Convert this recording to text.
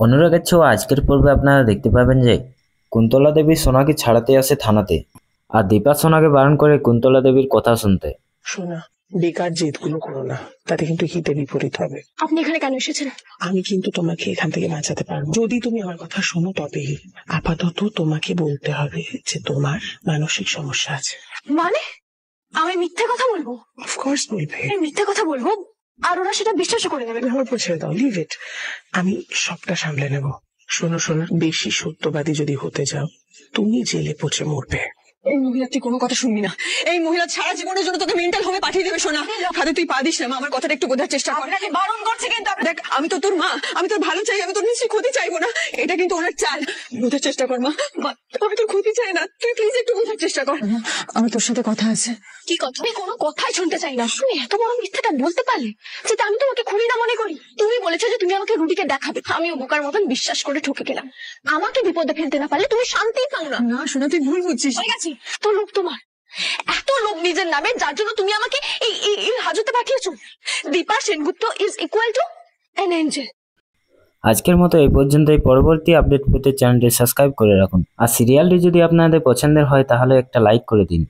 অনুরাগের ছোঁয়া আজকের পর্বে আপনারা দেখতে পাবেন যে কুন্তলা দেবী সোনাকে ছাড়াতে আসে থানাতে, আর দীপা সোনাকে বারণ করে কুন্তলা দেবীর কথা শুনতে। শোনা, বেকার জেদগুলো করো না, তাতে কিন্তু হিতে বিপরীত হবে। আপনি এখানে কেন এসেছেন? আমি কিন্তু তোমাকে এখান থেকে বাঁচাতে পারবো যদি তুমি আমার কথা শোনো। তবেই আপাতত তোমাকে বলতে হবে যে তোমার মানসিক সমস্যা আছে। মানে আমি মিথ্যে কথা বলবো? অফকোর্স বলবে। আমি মিথ্যে কথা বলবো আর ওরা সেটা বিশ্বাস করে নেবে। আমার উপর ছেড়ে দাও, লিভ ইট, আমি সবটা সামলে নেব। শোনো শোনো, বেশি সত্যবাদী যদি হতে যাও তুমি জেলে পচে মরবে। এই মহিলা তুই কোনো কথা শুনবি না। এই মহিলা সারা জীবনের জন্য তোকে মেন্টাল হোমে পাঠিয়ে দেবে। শোনা, খাদে তুই পা দিস না মা, আমার কথাটা একটু বোঝার চেষ্টা কর। আপনাকে বারণ করছে কিন্তু। দেখ, আমি তো তোর মা, আমি তোর ভালো চাই, আমি তোর নিশ্চয়ই ক্ষতি চাইবো না। এটা কিন্তু ওনার চাল। বোঝার চেষ্টা কর মা, আমি তোর ক্ষতি চাই না, তুই প্লিজ একটু বোঝার চেষ্টা কর। আমার তোর সাথে কথা আছে। কি কথা? আমি কোনো কথাই শুনতে চাই না। তুমি এত বড় মিথ্যাটা বলতে পারলে যে আমি তোমাকে খুনি না মনে করি? তুমি বলেছো যে তুমি আমাকে রুটিকে দেখাবে, আমি বোকার মতন বিশ্বাস করে ঠকে গেলাম। আমাকে বিপদে ফেলতে না পারলে তুমি শান্তি পাও না। না শোনা, তুই ভুল বুঝছিস। হয়ে গেছে তো লোক তোমার, এত লোক নিজের নামে, যার জন্য তুমি আমাকে এই হাজতে পাঠিয়েছো। Dipa Sengupta is equal to an angel. আজকের মতো এই পর্যন্তই। পরবর্তী আপডেট পেতে চ্যানেলটি সাবস্ক্রাইব করে রাখুন, আর সিরিয়ালটি যদি আপনাদের পছন্দের হয় তাহলে একটা লাইক করে দিন।